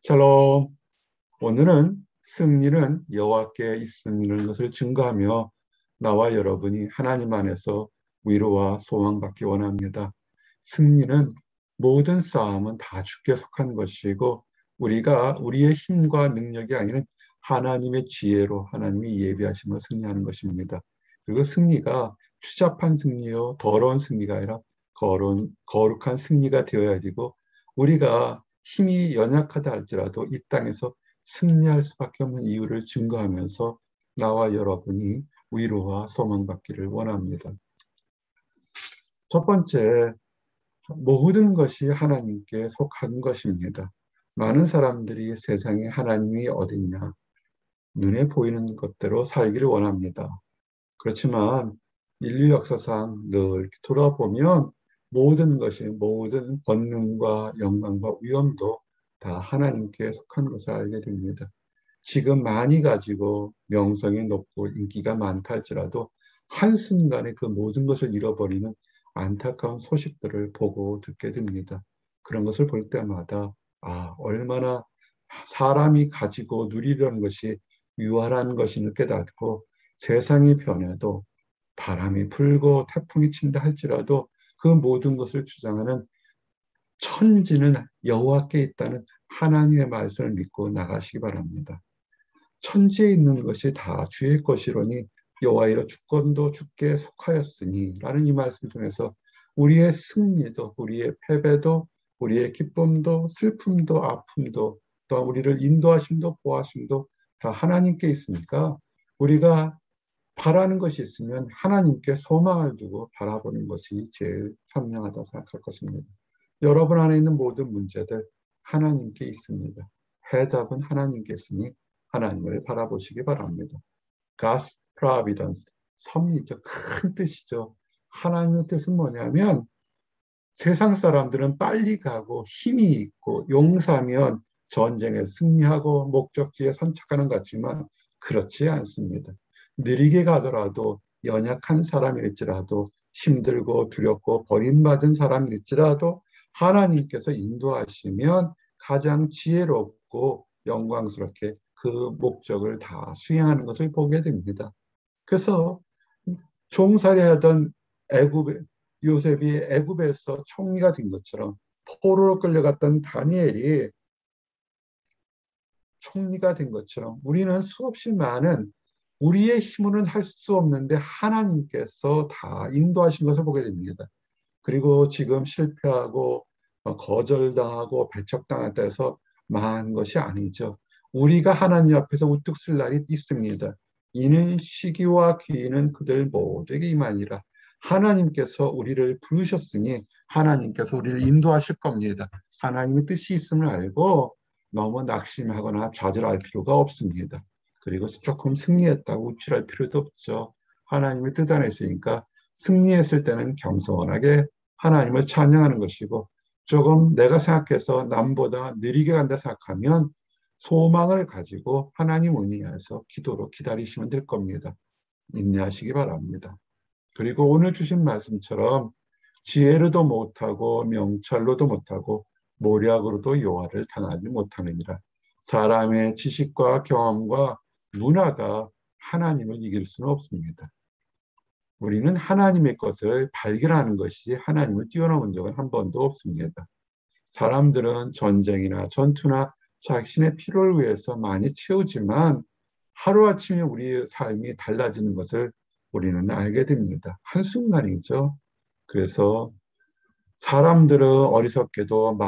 샬롬. 오늘은 승리는 여호와께 있는 것을 증거하며 나와 여러분이 하나님 안에서 위로와 소망받기 원합니다. 승리는 모든 싸움은 다 주께 속한 것이고 우리가 우리의 힘과 능력이 아닌 하나님의 지혜로 하나님이 예비하심으로 승리하는 것입니다. 그리고 승리가 추잡한 승리요 더러운 승리가 아니라 거룩한 승리가 되어야 되고 우리가 힘이 연약하다 할지라도 이 땅에서 승리할 수밖에 없는 이유를 증거하면서 나와 여러분이 위로와 소망받기를 원합니다. 첫 번째, 모든 것이 하나님께 속한 것입니다. 많은 사람들이 세상에 하나님이 어딨냐, 눈에 보이는 것대로 살기를 원합니다. 그렇지만 인류 역사상 늘 돌아보면 모든 권능과 영광과 위엄도 다 하나님께 속한 것을 알게 됩니다. 지금 많이 가지고 명성이 높고 인기가 많다 할지라도 한순간에 그 모든 것을 잃어버리는 안타까운 소식들을 보고 듣게 됩니다. 그런 것을 볼 때마다 얼마나 사람이 가지고 누리려는 것이 유한한 것임을 깨닫고 세상이 변해도 바람이 불고 태풍이 친다 할지라도 그 모든 것을 주장하는 천지는 여호와께 있다는 하나님의 말씀을 믿고 나가시기 바랍니다. 천지에 있는 것이 다 주의 것이로니 여호와여 주권도 주께 속하였으니 라는 이 말씀을 통해서 우리의 승리도 우리의 패배도 우리의 기쁨도 슬픔도 아픔도 또 우리를 인도하심도 보호하심도 다 하나님께 있으니까 우리가 바라는 것이 있으면 하나님께 소망을 두고 바라보는 것이 제일 현명하다 생각할 것입니다. 여러분 안에 있는 모든 문제들 하나님께 있습니다. 해답은 하나님께 있으니 하나님을 바라보시기 바랍니다. God's providence, 섭리죠. 큰 뜻이죠. 하나님의 뜻은 뭐냐면 세상 사람들은 빨리 가고 힘이 있고 용사면 전쟁에 승리하고 목적지에 선착하는 것 같지만 그렇지 않습니다. 느리게 가더라도 연약한 사람일지라도 힘들고 두렵고 버림받은 사람일지라도 하나님께서 인도하시면 가장 지혜롭고 영광스럽게 그 목적을 다 수행하는 것을 보게 됩니다. 그래서 종살이하던 요셉이 애굽에서 총리가 된 것처럼 포로로 끌려갔던 다니엘이 총리가 된 것처럼 우리는 수없이 많은 우리의 힘으로는 할 수 없는데 하나님께서 다 인도하신 것을 보게 됩니다. 그리고 지금 실패하고 거절당하고 배척당했다 해서 망한 것이 아니죠. 우리가 하나님 앞에서 우뚝 설 날이 있습니다. 이는 시기와 기회는 그들 모두에게 임하니라. 하나님께서 우리를 부르셨으니 하나님께서 우리를 인도하실 겁니다. 하나님의 뜻이 있음을 알고 너무 낙심하거나 좌절할 필요가 없습니다. 그리고 조금 승리했다고 우쭐할 필요도 없죠. 하나님의 뜻 안에 있으니까 승리했을 때는 겸손하게 하나님을 찬양하는 것이고 조금 내가 생각해서 남보다 느리게 간다 생각하면 소망을 가지고 하나님 은혜에서 기도로 기다리시면 될 겁니다. 인내하시기 바랍니다. 그리고 오늘 주신 말씀처럼 지혜로도 못하고 명찰로도 못하고 모략으로도 여호와를 당하지 못하느니라. 사람의 지식과 경험과 문화가 하나님을 이길 수는 없습니다. 우리는 하나님의 것을 발견하는 것이 하나님을 뛰어넘은 적은 한 번도 없습니다. 사람들은 전쟁이나 전투나 자신의 필요를 위해서 많이 채우지만 하루아침에 우리의 삶이 달라지는 것을 우리는 알게 됩니다. 한순간이죠. 그래서 사람들은 어리석게도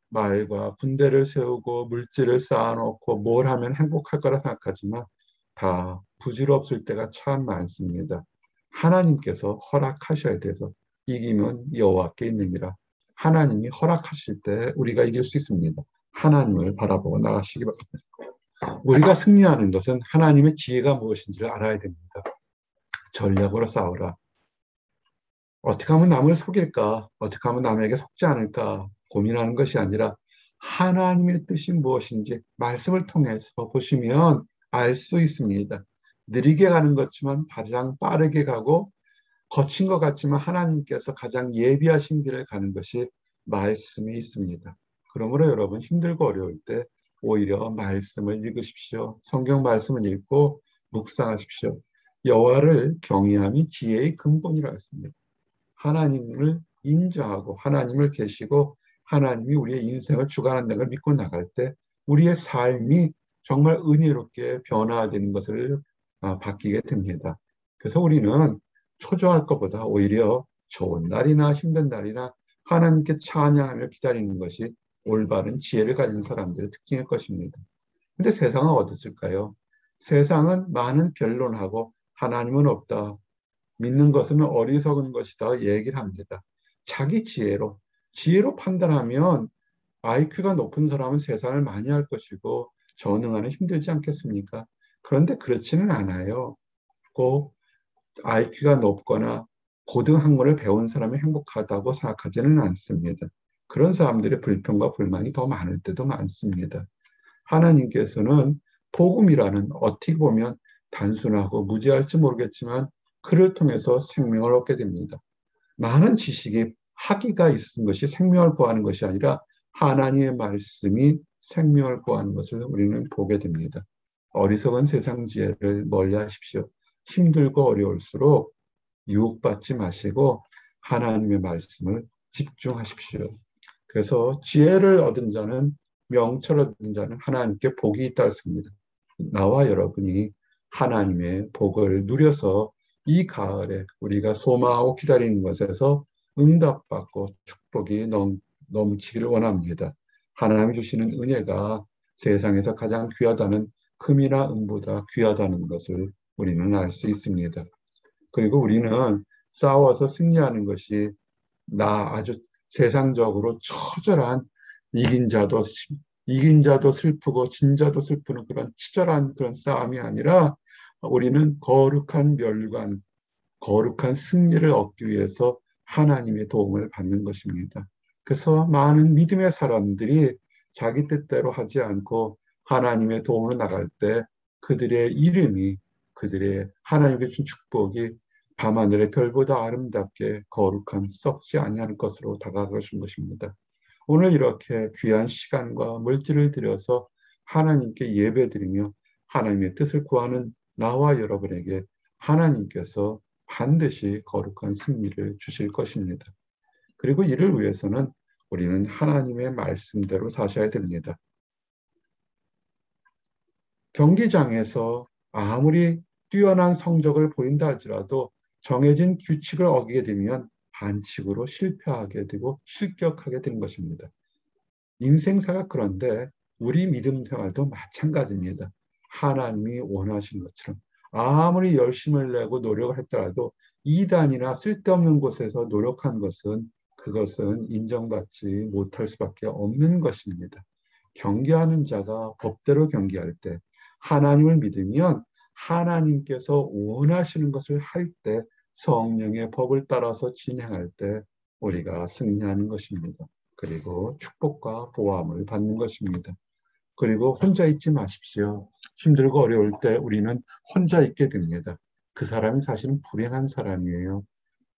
말과 군대를 세우고 물질을 쌓아놓고 뭘 하면 행복할 거라 생각하지만 다 부질없을 때가 참 많습니다. 하나님께서 허락하셔야 돼서 이기면 여호와께 있느니라. 하나님이 허락하실 때 우리가 이길 수 있습니다. 하나님을 바라보고 나가시기 바랍니다. 우리가 승리하는 것은 하나님의 지혜가 무엇인지를 알아야 됩니다. 전략으로 싸우라. 어떻게 하면 남을 속일까? 어떻게 하면 남에게 속지 않을까? 고민하는 것이 아니라 하나님의 뜻이 무엇인지 말씀을 통해서 보시면 알 수 있습니다. 느리게 가는 것지만 가장 빠르게 가고 거친 것 같지만 하나님께서 가장 예비하신 길을 가는 것이 말씀이 있습니다. 그러므로 여러분 힘들고 어려울 때 오히려 말씀을 읽으십시오. 성경 말씀을 읽고 묵상하십시오. 여호와를 경외함이 지혜의 근본이라 했습니다. 하나님을 인정하고 하나님을 계시고 하나님이 우리의 인생을 주관한다는 걸 믿고 나갈 때 우리의 삶이 정말 은혜롭게 변화되는 것을 바뀌게 됩니다. 그래서 우리는 초조할 것보다 오히려 좋은 날이나 힘든 날이나 하나님께 찬양하며 기다리는 것이 올바른 지혜를 가진 사람들의 특징일 것입니다. 근데 세상은 어떻을까요? 세상은 많은 변론하고 하나님은 없다. 믿는 것은 어리석은 것이다 얘기를 합니다. 자기 지혜로 판단하면 IQ가 높은 사람은 세상을 많이 할 것이고 전능하는 힘들지 않겠습니까? 그런데 그렇지는 않아요. 꼭 IQ가 높거나 고등학문을 배운 사람이 행복하다고 생각하지는 않습니다. 그런 사람들의 불평과 불만이 더 많을 때도 많습니다. 하나님께서는 복음이라는 어떻게 보면 단순하고 무지할지 모르겠지만 그를 통해서 생명을 얻게 됩니다. 많은 지식이 학위가 있는 것이 생명을 구하는 것이 아니라 하나님의 말씀이 생명을 구하는 것을 우리는 보게 됩니다. 어리석은 세상 지혜를 멀리 하십시오. 힘들고 어려울수록 유혹받지 마시고 하나님의 말씀을 집중하십시오. 그래서 지혜를 얻은 자는 명철을 얻은 자는 하나님께 복이 있다 했습니다. 나와 여러분이 하나님의 복을 누려서 이 가을에 우리가 소망하고 기다리는 것에서 응답받고 축복이 넘치기를 원합니다. 하나님이 주시는 은혜가 세상에서 가장 귀하다는 금이나 은보다 귀하다는 것을 우리는 알 수 있습니다. 그리고 우리는 싸워서 승리하는 것이 아주 세상적으로 처절한 이긴 자도 이긴 자도 슬프고 진 자도 슬프는 그런 치열한 그런 싸움이 아니라 우리는 거룩한 멸관, 거룩한 승리를 얻기 위해서 하나님의 도움을 받는 것입니다. 그래서 많은 믿음의 사람들이 자기 뜻대로 하지 않고 하나님의 도움을 나갈 때 그들의 이름이 그들의 하나님께 준 축복이 밤하늘의 별보다 아름답게 거룩한 썩지 아니하는 것으로 다가가신 것입니다. 오늘 이렇게 귀한 시간과 물질을 들여서 하나님께 예배드리며 하나님의 뜻을 구하는 나와 여러분에게 하나님께서 반드시 거룩한 승리를 주실 것입니다. 그리고 이를 위해서는 우리는 하나님의 말씀대로 사셔야 됩니다. 경기장에서 아무리 뛰어난 성적을 보인다 할지라도 정해진 규칙을 어기게 되면 반칙으로 실패하게 되고 실격하게 되는 것입니다. 인생사가 그런데 우리 믿음 생활도 마찬가지입니다. 하나님이 원하시는 것처럼 아무리 열심을 내고 노력을 했더라도 이단이나 쓸데없는 곳에서 노력한 것은 그것은 인정받지 못할 수밖에 없는 것입니다. 경계하는 자가 법대로 경계할 때 하나님을 믿으면 하나님께서 원하시는 것을 할 때 성령의 법을 따라서 진행할 때 우리가 승리하는 것입니다. 그리고 축복과 보함을 받는 것입니다. 그리고 혼자 있지 마십시오. 힘들고 어려울 때 우리는 혼자 있게 됩니다. 그 사람이 사실은 불행한 사람이에요.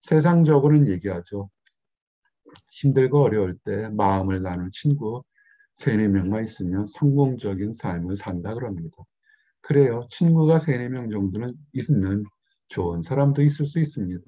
세상적으로는 얘기하죠. 힘들고 어려울 때 마음을 나눌 친구 세네 명만 있으면 성공적인 삶을 산다 그럽니다. 그래요. 친구가 세네 명 정도는 있는 좋은 사람도 있을 수 있습니다.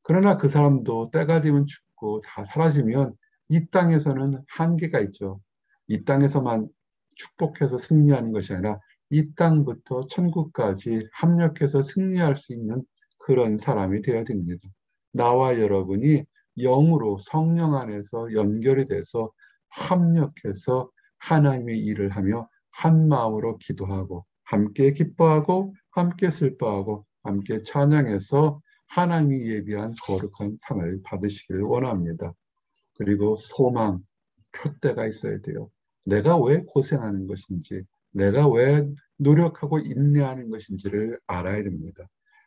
그러나 그 사람도 때가 되면 죽고 다 사라지면 이 땅에서는 한계가 있죠. 이 땅에서만 축복해서 승리하는 것이 아니라 이 땅부터 천국까지 합력해서 승리할 수 있는 그런 사람이 되어야 됩니다. 나와 여러분이 영으로 성령 안에서 연결이 돼서 합력해서 하나님의 일을 하며 한 마음으로 기도하고 함께 기뻐하고 함께 슬퍼하고 함께 찬양해서 하나님이 예비한 거룩한 상을 받으시기를 원합니다. 그리고 소망, 표대가 있어야 돼요. 내가 왜 고생하는 것인지, 내가 왜 노력하고 인내하는 것인지를 알아야 됩니다.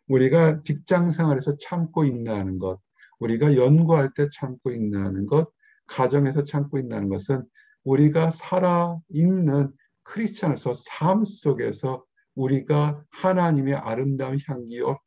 우리가 직장 생활에서 참고 인내하는 것, 우리가 연구할 때 참고 인내하는 것, 가정에서 참고 인내하는 것은 우리가 살아있는 크리스천에서 삶 속에서 우리가 하나님의 아름다운 향기와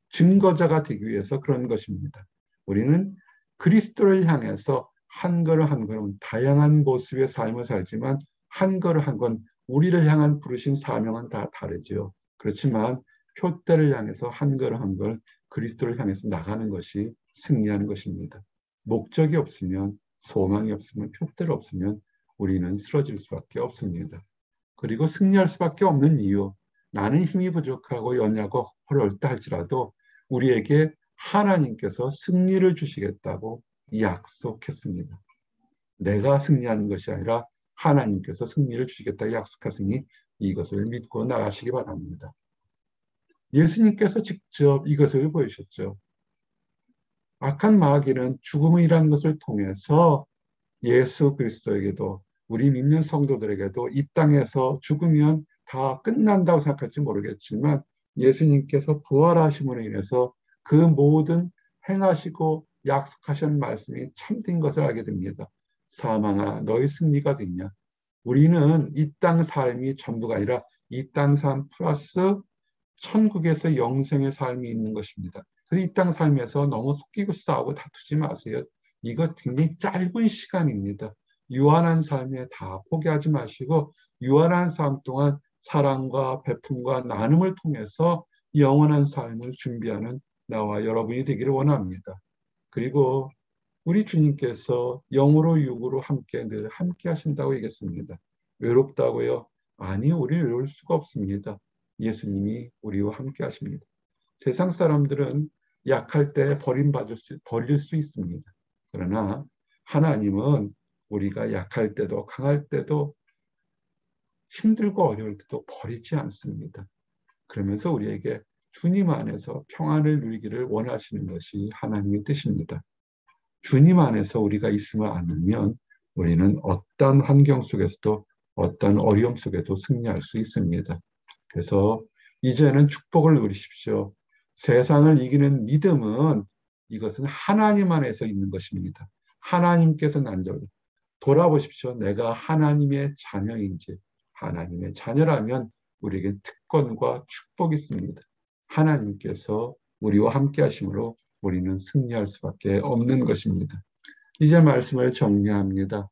증거자가 되기 위해서 그런 것입니다. 우리는 그리스도를 향해서 한 걸음 한 걸음 다양한 모습의 삶을 살지만 한 걸음 한 건 우리를 향한 부르신 사명은 다 다르죠. 그렇지만 표대를 향해서 한 걸음 한 걸 그리스도를 향해서 나가는 것이 승리하는 것입니다. 목적이 없으면, 소망이 없으면, 표대가 없으면 우리는 쓰러질 수밖에 없습니다. 그리고 승리할 수밖에 없는 이유, 나는 힘이 부족하고 연약하고 어렵다 할지라도 우리에게 하나님께서 승리를 주시겠다고 약속했습니다. 내가 승리하는 것이 아니라 하나님께서 승리를 주시겠다고 약속하시니 이것을 믿고 나가시기 바랍니다. 예수님께서 직접 이것을 보이셨죠. 악한 마귀는 죽음이라는 것을 통해서 예수 그리스도에게도, 우리 믿는 성도들에게도 이 땅에서 죽으면 다 끝난다고 생각할지 모르겠지만 예수님께서 부활하심으로 인해서 그 모든 행하시고 약속하신 말씀이 참된 것을 알게 됩니다. 사망아 너희 승리가 됐냐. 우리는 이 땅 삶이 전부가 아니라 이 땅 삶 플러스 천국에서 영생의 삶이 있는 것입니다. 그래서 이 땅 삶에서 너무 속이고 싸우고 다투지 마세요. 이거 굉장히 짧은 시간입니다. 유한한 삶에 다 포기하지 마시고 유한한 삶 동안 사랑과 베품과 나눔을 통해서 영원한 삶을 준비하는 나와 여러분이 되기를 원합니다. 그리고 우리 주님께서 영으로 육으로 함께 늘 함께 하신다고 얘기했습니다. 외롭다고요? 아니요, 우리 외로울 수가 없습니다. 예수님이 우리와 함께 하십니다. 세상 사람들은 약할 때 버릴 수 있습니다. 그러나 하나님은 우리가 약할 때도 강할 때도 힘들고 어려울 때도 버리지 않습니다. 그러면서 우리에게 주님 안에서 평안을 누리기를 원하시는 것이 하나님의 뜻입니다. 주님 안에서 우리가 있으면 않으면 우리는 어떤 환경 속에서도 어떤 어려움 속에도 승리할 수 있습니다. 그래서 이제는 축복을 누리십시오. 세상을 이기는 믿음은 이것은 하나님 안에서 있는 것입니다. 하나님께서 난절 돌아보십시오. 내가 하나님의 자녀인지. 하나님의 자녀라면 우리에게 특권과 축복이 있습니다. 하나님께서 우리와 함께 하심으로 우리는 승리할 수밖에 없는 것입니다. 이제 말씀을 정리합니다.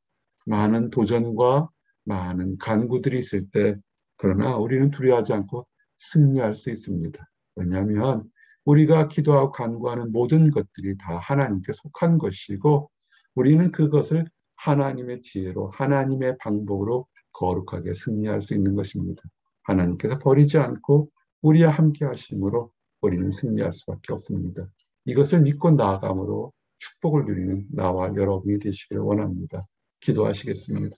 많은 도전과 많은 간구들이 있을 때 그러나 우리는 두려워하지 않고 승리할 수 있습니다. 왜냐하면 우리가 기도하고 간구하는 모든 것들이 다 하나님께 속한 것이고 우리는 그것을 하나님의 지혜로 하나님의 방법으로 거룩하게 승리할 수 있는 것입니다. 하나님께서 버리지 않고 우리와 함께 하심으로 우리는 승리할 수밖에 없습니다. 이것을 믿고 나아감으로 축복을 누리는 나와 여러분이 되시기를 원합니다. 기도하시겠습니다.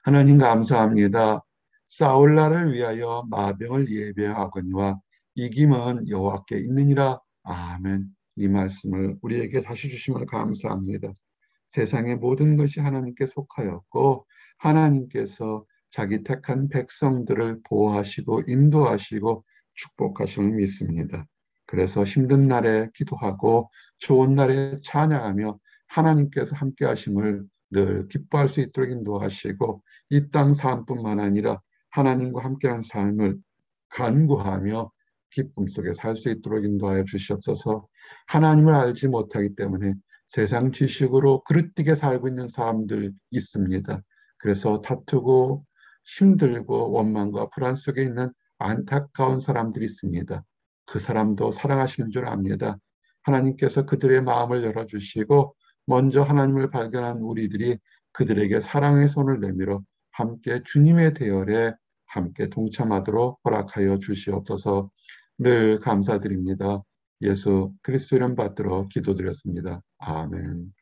하나님 감사합니다. 싸울 날을 위하여 마병을 예배하거니와 이김은 여호와께 있느니라. 아멘. 이 말씀을 우리에게 다시 주심을 감사합니다. 세상의 모든 것이 하나님께 속하였고 하나님께서 자기 택한 백성들을 보호하시고 인도하시고 축복하심을 믿습니다. 그래서 힘든 날에 기도하고 좋은 날에 찬양하며 하나님께서 함께 하심을 늘 기뻐할 수 있도록 인도하시고 이 땅 삶뿐만 아니라 하나님과 함께한 삶을 간구하며 기쁨 속에 살 수 있도록 인도하여 주시옵소서. 하나님을 알지 못하기 때문에 세상 지식으로 그릇되게 살고 있는 사람들 있습니다. 그래서 다투고 힘들고 원망과 불안 속에 있는 안타까운 사람들이 있습니다. 그 사람도 사랑하시는 줄 압니다. 하나님께서 그들의 마음을 열어주시고 먼저 하나님을 발견한 우리들이 그들에게 사랑의 손을 내밀어 함께 주님의 대열에 함께 동참하도록 허락하여 주시옵소서. 늘 감사드립니다. 예수 그리스도 이름 받들어 기도드렸습니다. 아멘.